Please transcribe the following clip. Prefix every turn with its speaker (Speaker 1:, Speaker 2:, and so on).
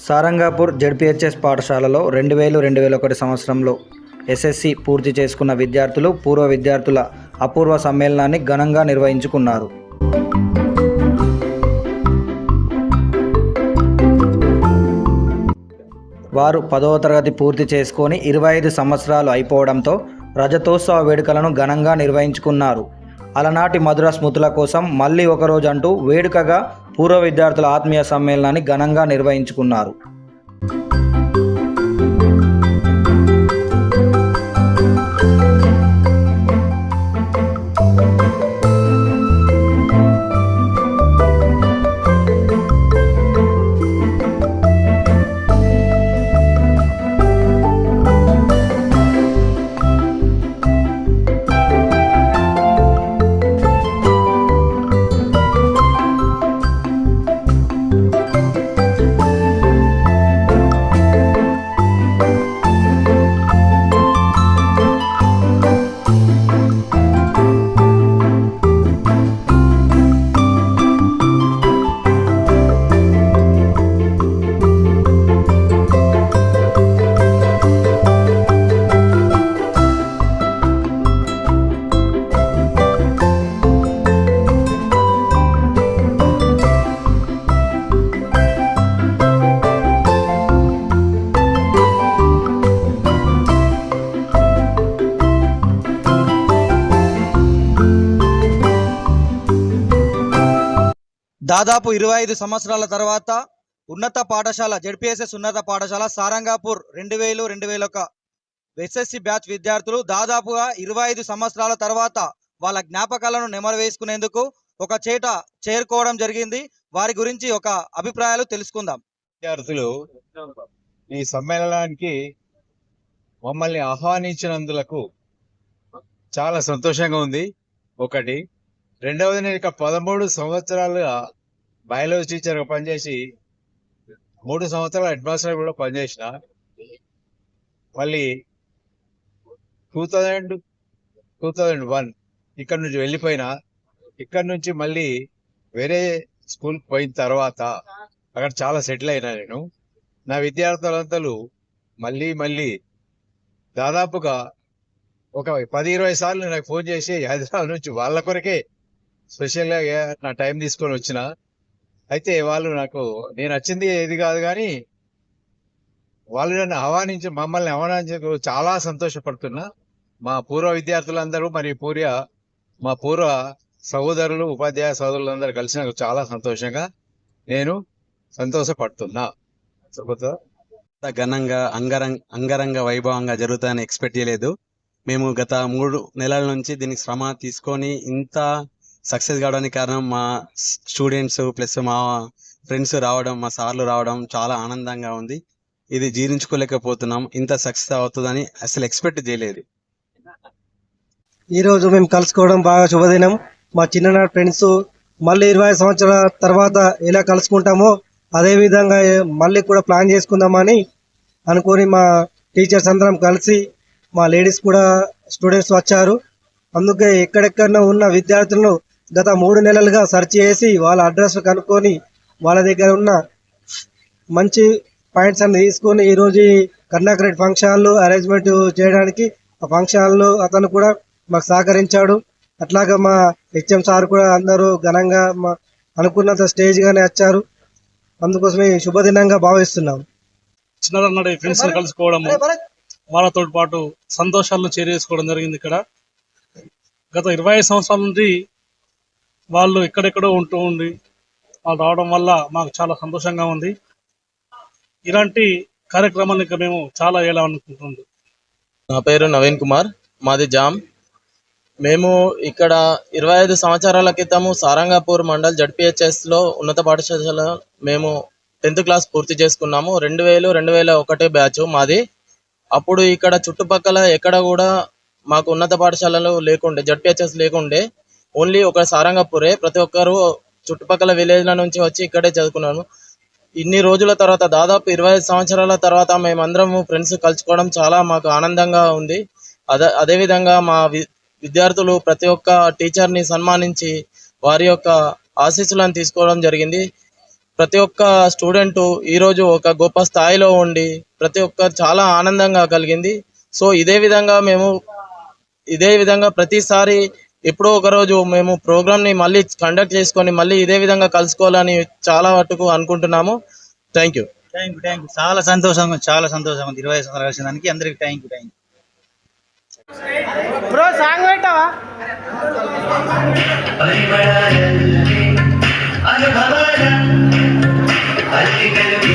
Speaker 1: Sarangapur ZPHS పాఠశాలలో 2000-2001 సంవత్సరంలో SSC పూర్తి చేసుకున్న విద్యార్థులు పూర్వ విద్యార్థుల అపూర్వ సమ్మేళనాన్ని ఘనంగా నిర్వహించుకున్నారు. వారు 10వ తరగతి పూర్తి చేసుకొని 25 సంవత్సరాలు అయిపోవడంతో రజతోత్సవ వేడుకలను ఘనంగా నిర్వహించుకున్నారు. అలనాటి మధుర స్మృతుల కోసం మళ్ళీ ఒకరోజు అంటూ వేడుకగా పూర్వ విద్యార్థుల ఆత్మీయ సమ్మేళనాన్ని ఘనంగా నిర్వహించుకున్నారు. దాదాపు 25 సంవత్సరాల తర్వాత ఉన్నత పాఠశాల జెడ్పీహెచ్ఎస్ ఉన్నత పాఠశాల సారంగాపూర్ 2000-2001 ఎస్ఎస్సి బ్యాచ్ విద్యార్థులు దాదాపుగా 25 సంవత్సరాల తర్వాత వాళ్ళ జ్ఞాపకాలను నెమరు వేసుకునేందుకు ఒక చేట చేరుకోవడం జరిగింది. వారి గురించి ఒక అభిప్రాయాలు తెలుసుకుందాం.
Speaker 2: విద్యార్థులు ఈ సమ్మేళనానికి మమ్మల్ని ఆహ్వానించినందులకు చాలా సంతోషంగా ఉంది. ఒకటి. రెండవది, నేను ఇక 13 సంవత్సరాలుగా బయాలజీ టీచర్గా పనిచేసి 3 సంవత్సరాల హెడ్ మాస్టర్ కూడా పనిచేసిన. మళ్ళీ 2001 ఇక్కడ నుంచి వెళ్ళిపోయినా. ఇక్కడ నుంచి మళ్ళీ వేరే స్కూల్కి పోయిన తర్వాత అక్కడ చాలా సెటిల్ అయినా. నేను నా విద్యార్థులంతా మళ్ళీ దాదాపుగా ఒక 10-20 సార్లు నాకు ఫోన్ చేసి హైదరాబాద్ నుంచి వాళ్ళ కొరకే స్పెషల్గా నా టైం తీసుకొని వచ్చిన. అయితే వాళ్ళు నేను వచ్చింది ఏది కాదు, కానీ వాళ్ళు నన్ను మమ్మల్ని ఆహ్వానించకు చాలా సంతోషపడుతున్నా. మా పూర్వ విద్యార్థులందరూ మరియు మా పూర్వ సహోదరులు ఉపాధ్యాయ సహోదరులందరూ కలిసి నాకు చాలా సంతోషంగా నేను సంతోషపడుతున్నా.
Speaker 3: ఘనంగా అంగరంగ వైభవంగా జరుగుతుందని ఎక్స్పెక్ట్ చేయలేదు. మేము గత 3 నెలల నుంచి దీనికి శ్రమ తీసుకొని ఇంత సక్సెస్ కావడానికి కారణం మా స్టూడెంట్స్ ప్లస్ మా ఫ్రెండ్స్ రావడం, మా సార్లు రావడం చాలా ఆనందంగా ఉంది. ఇది జీర్ణించుకోలేకపోతున్నాం. ఇంత సక్సెస్ అవుతుందని అసలు ఎక్స్పెక్ట్ చేయలేదు.
Speaker 4: ఈరోజు మేము కలుసుకోవడం బాగా శుభదినం. మా చిన్ననాటి ఫ్రెండ్స్ మళ్ళీ 25 సంవత్సరాల తర్వాత ఎలా కలుసుకుంటామో అదే విధంగా మళ్ళీ కూడా ప్లాన్ చేసుకుందామని అనుకొని మా టీచర్స్ అందరం కలిసి, మా లేడీస్ కూడా స్టూడెంట్స్ వచ్చారు. అందుకే ఎక్కడెక్కడ ఉన్న విద్యార్థులను గత 3 నెలలుగా సెర్చ్ చేసి వాళ్ళ అడ్రస్ కనుక్కొని వాళ్ళ దగ్గర ఉన్న మంచి పాయింట్స్ అన్ని తీసుకొని ఈరోజు కర్ణాకరెడ్డి ఫంక్షన్లు అరేంజ్మెంట్ చేయడానికి ఆ ఫంక్షన్లు అతను కూడా మాకు సహకరించాడు. అట్లాగా మా హెచ్ఎం సార్ కూడా అందరూ ఘనంగా అనుకున్నంత స్టేజ్గానే వచ్చారు. అందుకోసమే శుభదినంగా భావిస్తున్నాం.
Speaker 5: చిన్ననాటి ఫ్రెండ్స్ కలుసుకోవడము, వాళ్ళతో పాటు సంతోషాలను చేరేసుకోవడం జరిగింది. ఇక్కడ గత 25 సంవత్సరాల నుండి వాళ్ళు ఎక్కడెక్కడో ఉండి వాళ్ళు రావడం వల్ల మాకు చాలా సంతోషంగా ఉంది. ఇలాంటి కార్యక్రమాన్ని మేము చాలా అనుకుంటుంది.
Speaker 6: నా పేరు నవీన్ కుమార్, మాది జామ్. మేము ఇక్కడ 25 సంవత్సరాల క్రితము సారంగాపూర్ మండల్ జడ్పీహెచ్ఎస్లో ఉన్నత పాఠశాల మేము 10th క్లాస్ పూర్తి చేసుకున్నాము. 2000-2001 బ్యాచ్ మాది. అప్పుడు ఇక్కడ చుట్టుపక్కల ఎక్కడ కూడా మాకు ఉన్నత పాఠశాలలు లేకుండే, జడ్పీహెచ్ఎస్ లేకుండే. ఓన్లీ ఒక సారంగాపూరే. ప్రతి ఒక్కరు చుట్టుపక్కల విలేజ్ల నుంచి వచ్చి ఇక్కడే చదువుకున్నాను. ఇన్ని రోజుల తర్వాత దాదాపు 25 సంవత్సరాల తర్వాత మేమందరము ఫ్రెండ్స్ కలుసుకోవడం చాలా మాకు ఆనందంగా ఉంది. అదేవిధంగా మా విద్యార్థులు ప్రతి ఒక్క టీచర్ని సన్మానించి వారి యొక్క ఆశీస్సులను తీసుకోవడం జరిగింది. ప్రతి ఒక్క స్టూడెంట్ ఈరోజు ఒక గొప్ప స్థాయిలో ఉండి ప్రతి ఒక్క చాలా ఆనందంగా కలిగింది. సో ఇదే విధంగా ప్రతిసారి ఎప్పుడో ఒక రోజు మేము ప్రోగ్రామ్ని మళ్ళీ కండక్ట్ చేసుకొని మళ్ళీ ఇదే విధంగా కలుసుకోవాలని చాలా మటుకు అనుకుంటున్నాము. Thank you.
Speaker 1: చాలా సంతోషంగా ఉంది 25 సంవత్సరాలు కలిసిన దానికి అందరికి థ్యాంక్ యూ.
Speaker 7: బ్రో సాంగ్ పెట్టావా?
Speaker 8: అనుభవాలన్నీ అనుభవాల అల్లి కలిపి